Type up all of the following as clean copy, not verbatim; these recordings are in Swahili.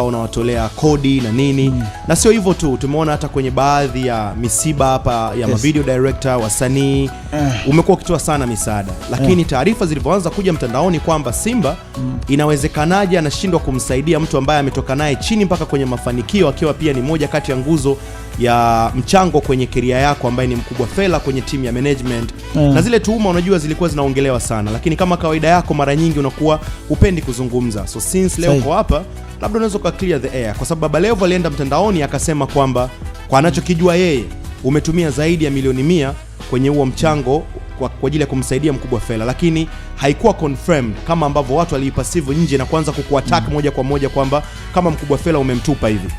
unawatolea kodi na nini. Na sio hivyo tu, tumeona hata kwenye baadhi ya misiba hapa ya video director, wasanii, umekuwa ukitoa sana misaada. Lakini taarifa zilipoanza kuja mtandaoni kwamba Simba inawezekanaje anashindwa kumsaidia mtu ambaye ametoka naye chini mpaka kwenye mafanikio, akiwa pia ni moja kati ya nguzo ya mchango kwenye career yako, ambaye ni Mkubwa Fella kwenye timu ya management. Na zile tuhuma unajua zilikuwa zinaongelewa sana, lakini kama kawaida yako mara nyingi unakuwa upendi kuzungumza. So since leo uko hapa, labda unaweza ka clear the air, kwa sababu Baba Levo alienda mtandaoni akasema kwamba kwa anachokijua yeye umetumia zaidi ya milioni 100 kwenye huo mchango kwa ajili ya kumsaidia Mkubwa Fella, lakini haikuwa confirmed kama ambavyo watu waliipasivu nje na kuanza kukuattack moja kwa moja kwamba kama Mkubwa Fella umemtupa hivi.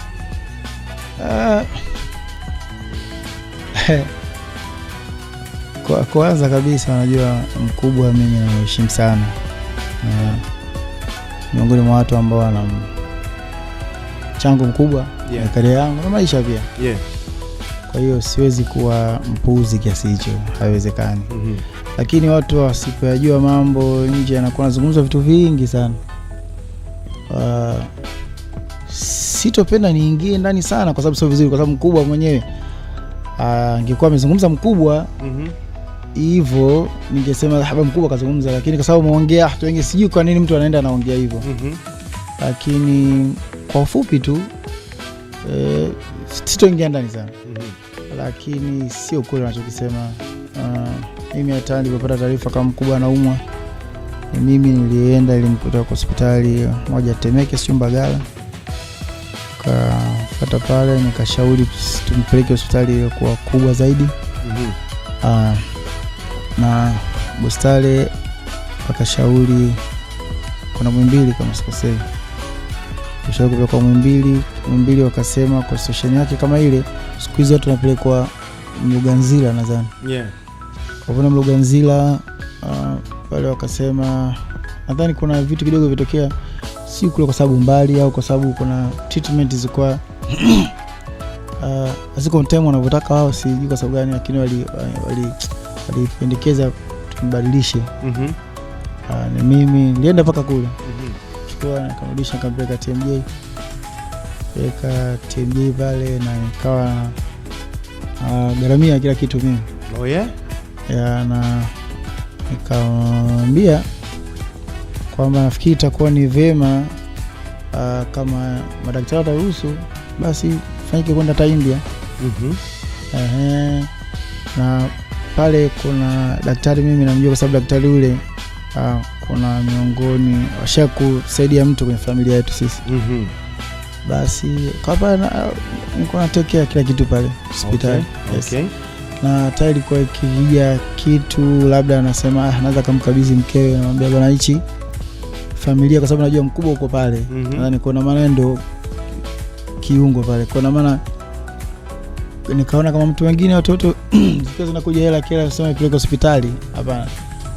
Kwanza kabisa unajua Mkubwa mimi namheshimu sana. Miongoni mwa watu ambao wana mchango mkubwa na career yangu na maisha pia. Kwa hiyo siwezi kuwa mpuuzi kiasi hicho, haiwezekani. Lakini watu wasipojua mambo nje anakuwa anazungumza vitu vingi sana. Sitopenda niingie ndani sana kwa sababu sio vizuri, kwa sababu Mkubwa mwenyewe angekuwa amezungumza Mkubwa hivyo ningesema haba Mkubwa kazungumza, lakini kwa sababu muongea watu wengi sijui kwa nini mtu anaenda anaongea hivyo. Lakini kwa ufupi tu sitoingia ndani sana. Lakini sio kweli anachokisema. Mimi hata nilipopata taarifa kama Mkubwa anaumwa, mimi nilienda ilimkuta kwa hospitali moja Temeke sio Mbagala. Kafuata pale nikashauri tumpeleke hospitali iliyokuwa kubwa zaidi. Na Bostale akashauri kuna Muhimbili kama sikosei. Ushauri kwa Muhimbili wakasema kwa station yake kama ile siku hizo watu wanapelekwa Mloganzila nadhani. Kwa kuna Mloganzila pale wakasema nadhani kuna vitu kidogo vitokea, si kule kwa sababu mbali au kwa sababu kuna treatment zilikuwa aziko mtemo wanavyotaka wao, sijui kwa sababu gani, lakini walipendekeza tumbadilishe. Na mimi nilienda paka kule. Chukua nikamrudisha nikampeleka TMJ. Peka TMJ pale na nikawa gharamia kila kitu mimi. Na nikamwambia kwamba nafikiri itakuwa ni vema kama madaktari wataruhusu basi fanyike kwenda ta India. Na pale kuna daktari mimi namjua kwa sababu daktari yule kuna miongoni washakusaidia mtu kwenye familia yetu sisi. Basi kwa pale niko natekea kila kitu pale hospitali. Na tayari ilikuwa ikija kitu labda anasema anaweza kumkabidhi mkewe, anamwambia bwana hichi familia, kwa sababu najua Mkubwa uko pale. Nadhani kuna maana ndo kiungo pale. Kuna maana nikaona kama mtu wengine watoto zikiwa zinakuja hela kila kusema ipeleke hospitali, hapana.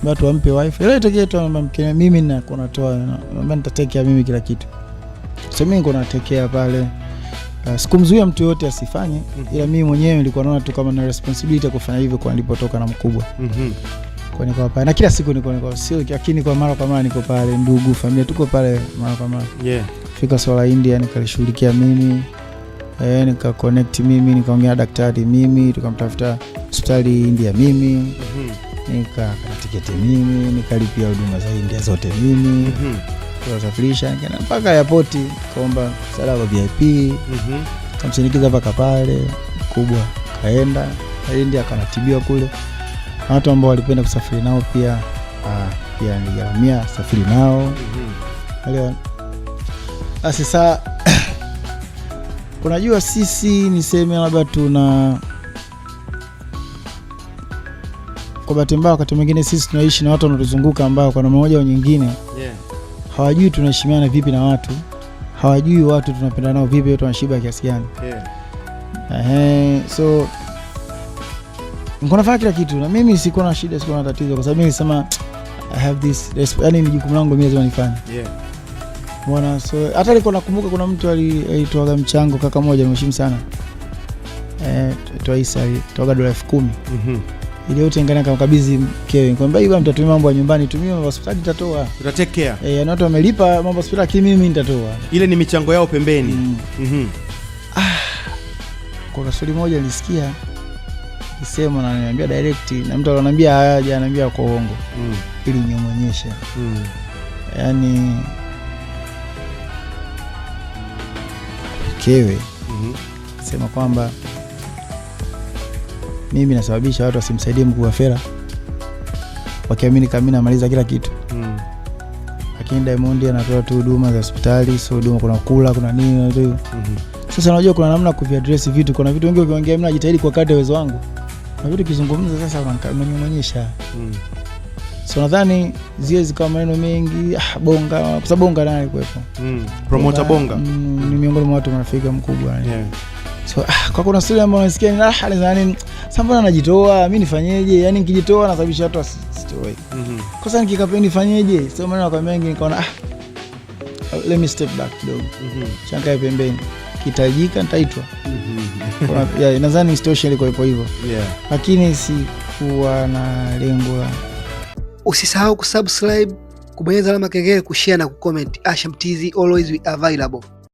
Watu wampe wife. Ile itokee tu mke mimi na kuna toa, mimi nitatekea mimi kila kitu. So mimi niko natekea pale. Sikumzuia mtu yote asifanye, ila mimi mwenyewe nilikuwa naona tu kama na responsibility kufanya hivyo kwa nilipotoka na Mkubwa. Kwa niko pale na kila siku niko sio, lakini kwa mara kwa mara niko pale, ndugu familia tuko pale mara kwa mara. Fika swala India nikalishughulikia mimi. Nika connect mimi, nikaongea na daktari mimi, tukamtafuta hospitali India mimi. Nikakata tiketi mimi, nikalipia huduma za India zote mimi. Tukasafirisha mpaka airport, kaomba msaada wa VIP. Kamsindikiza mpaka pale. Mkubwa kaenda India akanatibiwa kule. Watu ambao walipenda kusafiri nao pia niligharamia safari nao. Leo sasa unajua sisi niseme labda tuna kwa bahati mbaya wakati mwingine sisi tunaishi na watu wanatuzunguka ambao kwa namna moja au nyingine hawajui tunaheshimiana vipi na watu, hawajui watu tunapenda nao vipi, watu wanashiba kiasi gani. So niko nafanya kila kitu na mimi siko na shida, siko na tatizo, kwa sababu mimi nilisema I have this, yani ni jukumu langu mimi lazima nifanye. Bwana, so hata niko nakumbuka kuna mtu alitoa mchango kaka mmoja mheshimu sana. Toa Isa alitoa $10,000. Ile yote ngana kamkabidhi mkewe. Nikamwambia hivi mtatumia mambo ya nyumbani, tumia mambo ya hospitali nitatoa. Uta-take care. Yani watu wamelipa mambo ya hospitali lakini mimi nitatoa. Ile ni michango yao pembeni. Kwa kasuli moja nilisikia kisema na niambia direct na mtu ananiambia haja ananiambia kwa uongo. Ili nimuonyeshe. Yani mkewe sema kwamba mimi nasababisha watu wasimsaidie mkuu wa Fela wakiamini kama mimi namaliza kila kitu. Lakini Diamond anatoa tu huduma za hospitali, sio huduma kuna kula, kuna nini na tu. Sasa unajua kuna namna kuviaddress vitu, kuna vitu vingi ukiongea mimi najitahidi kwa kadri uwezo wangu. Na vitu kizungumza sasa unanionyesha. So nadhani zile zikawa maneno mengi, bonga, kwa sababu bonga naye kwepo. Promoter bonga. Ni miongoni mwa watu marafiki mkubwa. So kwa kuna story ambayo nasikia ni nadhani sambona anajitoa, mimi nifanyeje? Yani nikijitoa nasababisha watu wasitoe. Kosa nikikape nifanyeje? So maana kwa mengi nikaona let me step back kidogo. Changae pembeni. Kitajika nitaitwa. Nadhani situation ilikuwa ipo hivyo. Lakini sikuwa na lengo la. Usisahau kusubscribe, kubonyeza alama kengele, kushare na kucomment. Asham TZ always available.